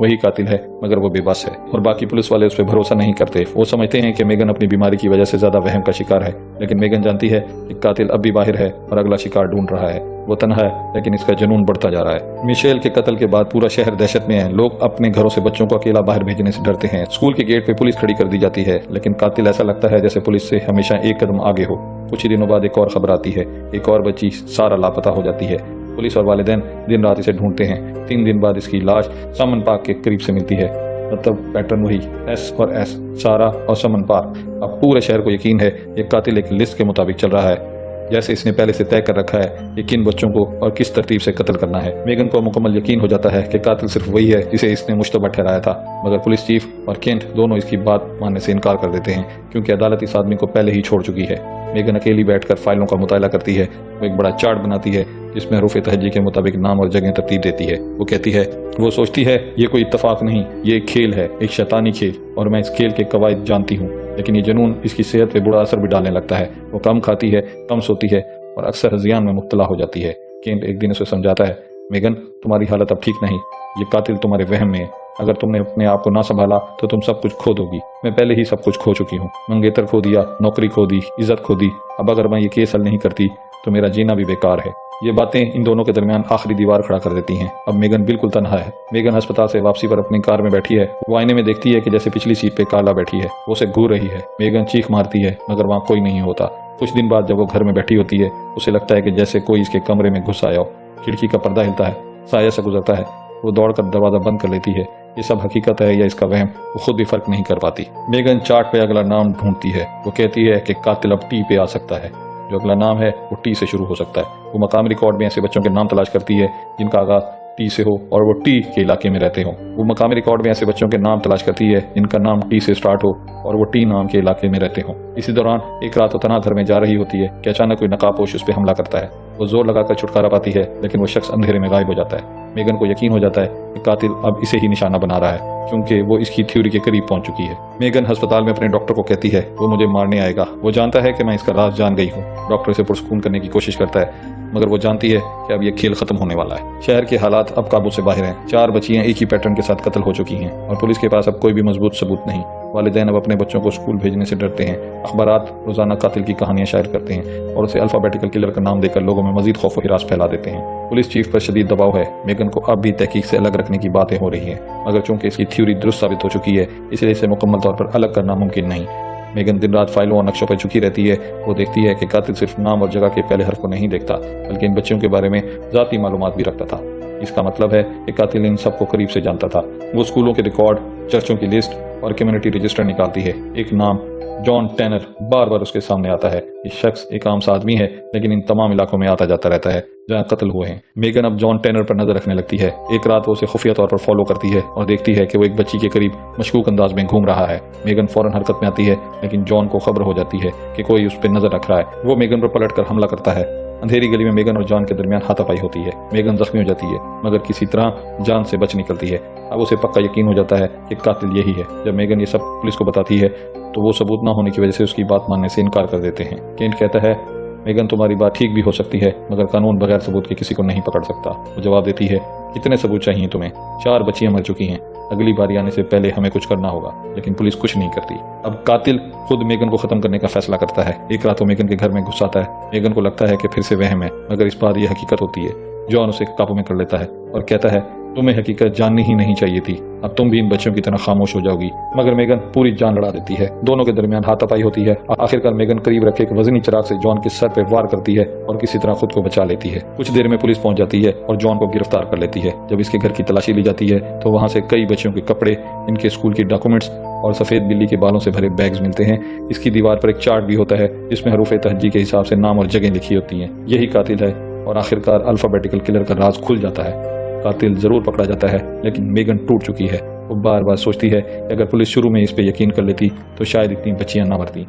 وہی قاتل ہے، مگر وہ بے بس ہے اور باقی پولیس والے اس پہ بھروسہ نہیں کرتے۔ وہ سمجھتے ہیں کہ میگن اپنی بیماری کی وجہ سے زیادہ وہم کا شکار ہے، لیکن میگن جانتی ہے کہ قاتل اب بھی باہر ہے اور اگلا شکار ڈھونڈ رہا ہے۔ وہ تنہا ہے لیکن اس کا جنون بڑھتا جا رہا ہے۔ میشیل کے قتل کے بعد پورا شہر دہشت میں ہے۔ لوگ اپنے گھروں سے بچوں کو اکیلا باہر بھیجنے سے ڈرتے ہیں۔ اسکول کے گیٹ پہ پولیس کھڑی کر دی جاتی ہے، لیکن قاتل ایسا لگتا ہے جیسے پولیس سے ہمیشہ ایک قدم آگے ہو۔ کچھ ہی دنوں بعد ایک اور خبر آتی ہے، ایک اور بچی سارا لاپتہ ہو جاتی ہے۔ پولیس اور والدین دن رات اسے ڈھونڈتے ہیں۔ 3 دن بعد اس کی لاش سمن پارک کے قریب سے ملتی ہے۔ مطلب پیٹرن وہی، ایس اور ایس، سارا اور سمن پارک۔ اب پورے شہر کو یقین ہے یہ قاتل ایک لسٹ کے مطابق چل رہا ہے، جیسے اس نے پہلے سے طے کر رکھا ہے کہ کن بچوں کو اور کس ترتیب سے قتل کرنا ہے۔ میگن کو مکمل یقین ہو جاتا ہے کہ قاتل صرف وہی ہے جسے اس نے مشتبہ ٹھہرایا تھا، مگر پولیس چیف اور کینٹ دونوں اس کی بات ماننے سے انکار کر دیتے ہیں، کیونکہ عدالت اس آدمی کو پہلے ہی چھوڑ چکی ہے۔ میگن اکیلی بیٹھ کر فائلوں کا مطالعہ کرتی ہے۔ وہ ایک بڑا چارٹ بناتی ہے جس میں حروف تہجی کے مطابق نام اور جگہیں ترتیب دیتی ہے۔ وہ کہتی ہے، وہ سوچتی ہے یہ کوئی اتفاق نہیں، یہ ایک کھیل ہے، ایک شیطانی کھیل، اور میں اس کھیل کے قواعد جانتی ہوں، لیکن یہ جنون اس کی صحت پہ برا اثر بھی ڈالنے لگتا ہے۔ وہ کم کھاتی ہے، کم سوتی ہے اور اکثر ہذیان میں مبتلا ہو جاتی ہے۔ کینٹ ایک دن اسے سمجھاتا ہے، میگن تمہاری حالت اب ٹھیک نہیں، یہ قاتل تمہارے وہم میں ہے، اگر تم نے اپنے آپ کو نہ سنبھالا تو تم سب کچھ کھو دو گی۔ میں پہلے ہی سب کچھ کھو چکی ہوں، منگیتر کھو دیا، نوکری کھو دی، عزت کھو دی، اب اگر میں یہ کیس حل نہیں کرتی تو میرا جینا بھی بیکار ہے۔ یہ باتیں ان دونوں کے درمیان آخری دیوار کھڑا کر دیتی ہیں۔ اب میگن بالکل تنہا ہے۔ میگن ہسپتال سے واپسی پر اپنی کار میں بیٹھی ہے۔ وہ آئینے میں دیکھتی ہے کہ جیسے پچھلی سیٹ پہ کارلا بیٹھی ہے، وہ اسے گھور رہی ہے۔ میگن چیخ مارتی ہے مگر وہاں کوئی نہیں ہوتا۔ کچھ دن بعد جب وہ گھر میں بیٹھی ہوتی ہے، اسے لگتا ہے کہ جیسے کوئی اس کے کمرے میں گھس آیا ہو۔ کھڑکی کا پردہ ہلتا ہے، سایہ سے گزرتا ہے۔ وہ دوڑ کر دروازہ بند کر لیتی ہے۔ یہ سب حقیقت ہے یا اس کا وہم، وہ خود بھی فرق نہیں کر پاتی۔ میگن چارٹ پہ اگلا نام ڈھونڈتی ہے۔ وہ کہتی ہے کہ قاتل اب ٹی پہ آ سکتا ہے۔ جو اگلا نام ہے وہ ٹی سے شروع ہو سکتا ہے۔ وہ مقامی ریکارڈ میں ایسے بچوں کے نام تلاش کرتی ہے جن کا آغاز ٹی سے ہو اور وہ ٹی کے علاقے میں رہتے ہوں۔ وہ مقامی ریکارڈ میں ایسے بچوں کے نام تلاش کرتی ہے جن کا نام ٹی سے سٹارٹ ہو اور وہ ٹی نام کے علاقے میں رہتے ہوں۔ اسی دوران ایک رات وہ تنہا گھر میں جا رہی ہوتی ہے کہ اچانک کوئی نقاب پوش اس پہ حملہ کرتا ہے۔ وہ زور لگا کر چھٹکارا پاتی ہے، لیکن وہ شخص اندھیرے میں غائب ہو جاتا ہے۔ میگن کو یقین ہو جاتا ہے کہ قاتل اب اسے ہی نشانہ بنا رہا ہے، کیونکہ وہ اس کی تھیوری کے قریب پہنچ چکی ہے۔ میگن ہسپتال میں اپنے ڈاکٹر کو کہتی ہے وہ مجھے مارنے آئے گا۔ وہ جانتا ہے کہ میں اس کا راز جان گئی ہوں۔ ڈاکٹر اسے پرسکون کرنے کی کوشش کرتا ہے، مگر وہ جانتی ہے کہ اب یہ کھیل ختم ہونے والا ہے۔ شہر کے حالات اب قابو سے باہر ہیں۔ 4 بچیاں ایک ہی پیٹرن کے ساتھ قتل ہو چکی ہیں اور پولیس کے پاس اب کوئی بھی مضبوط ثبوت نہیں۔ والدین اب اپنے بچوں کو اسکول بھیجنے سے ڈرتے ہیں۔ اخبارات روزانہ قاتل کی کہانیاں شائع کرتے ہیں اور اسے الفابیٹیکل کلر کا نام دے کر لوگوں میں مزید خوف و ہراس پھیلا دیتے ہیں۔ پولیس چیف پر شدید دباؤ ہے۔ میگن کو اب بھی تحقیق سے الگ رکھنے کی باتیں ہو رہی ہیں، مگر چونکہ اس کی تھیوری درست ثابت ہو چکی ہے، اس لیے اسے مکمل طور پر الگ کرنا ممکن نہیں۔ میگن دن رات فائلوں اور نقشوں پر جھکی رہتی ہے۔ وہ دیکھتی ہے کہ قاتل صرف نام اور جگہ کے پہلے حرف کو نہیں دیکھتا، بلکہ ان بچوں کے بارے میں ذاتی معلومات بھی رکھتا تھا۔ اس کا مطلب ہے کہ قاتل ان سب کو قریب سے جانتا تھا۔ وہ اسکولوں کے ریکارڈ، چرچوں کی لسٹ اور کمیونٹی رجسٹر نکالتی ہے۔ ایک نام جان ٹینر بار بار اس کے سامنے آتا ہے۔ یہ شخص ایک عام سا آدمی ہے، لیکن ان تمام علاقوں میں آتا جاتا رہتا ہے جہاں قتل ہوئے ہیں۔ میگن اب جان ٹینر پر نظر رکھنے لگتی ہے۔ ایک رات وہ اسے خفیہ طور پر فالو کرتی ہے اور دیکھتی ہے کہ وہ ایک بچی کے قریب مشکوک انداز میں گھوم رہا ہے۔ میگن فوراً حرکت میں آتی ہے، لیکن جان کو خبر ہو جاتی ہے کہ کوئی اس پہ نظر رکھ رہا ہے۔ وہ میگن پر پلٹ کر حملہ کرتا ہے۔ اندھیری گلی میں میگن اور جان کے درمیان ہاتھا پائی ہوتی ہے۔ میگن زخمی ہو جاتی ہے، مگر کسی طرح جان سے بچ نکلتی ہے۔ اب اسے پکا یقین ہو جاتا ہے کہ قاتل یہی ہے۔ جب میگن یہ سب پولیس کو بتاتی ہے تو وہ ثبوت نہ ہونے کی وجہ سے اس کی بات ماننے سے انکار کر دیتے ہیں۔ کینٹ کہتا ہے، میگن تمہاری بات ٹھیک بھی ہو سکتی ہے، مگر قانون بغیر ثبوت کے کسی کو نہیں پکڑ سکتا۔ وہ جواب دیتی ہے، کتنے ثبوت چاہیے تمہیں؟ 4 بچیاں مر چکی ہیں، اگلی باری آنے سے پہلے ہمیں کچھ کرنا ہوگا، لیکن پولیس کچھ نہیں کرتی۔ اب قاتل خود میگن کو ختم کرنے کا فیصلہ کرتا ہے۔ ایک رات وہ میگن کے گھر میں گھس آتا ہے۔ میگن کو لگتا ہے کہ پھر سے وہم ہے، مگر اس بار یہ حقیقت ہوتی ہے۔ جان اسے قابو میں کر لیتا ہے اور کہتا ہے، تمہیں حقیقت جاننی ہی نہیں چاہیے تھی، اب تم بھی ان بچوں کی طرح خاموش ہو جاؤ گی۔ مگر میگن پوری جان لڑا دیتی ہے۔ دونوں کے درمیان ہاتھا پائی ہوتی ہے۔ آخر کار میگن قریب رکھے ایک وزنی چراغ سے جان کے سر پہ وار کرتی ہے اور کسی طرح خود کو بچا لیتی ہے۔ کچھ دیر میں پولیس پہنچ جاتی ہے اور جان کو گرفتار کر لیتی ہے۔ جب اس کے گھر کی تلاشی لی جاتی ہے تو وہاں سے کئی بچوں کے کپڑے، ان کے اسکول کی ڈاکومنٹس اور سفید بلی کے بالوں سے بھرے بیگز ملتے ہیں۔ اس کی دیوار پر ایک چارٹ بھی ہوتا ہے جس میں حروف تہجی کے حساب سے نام اور جگہیں لکھی ہوتی ہیں۔ یہی قاتل ہے اور آخرکار الفابیٹیکل کلر کا راز کھل جاتا ہے۔ قاتل ضرور پکڑا جاتا ہے، لیکن میگن ٹوٹ چکی ہے۔ وہ بار بار سوچتی ہے کہ اگر پولیس شروع میں اس پہ یقین کر لیتی تو شاید اتنی بچیاں نہ مرتی۔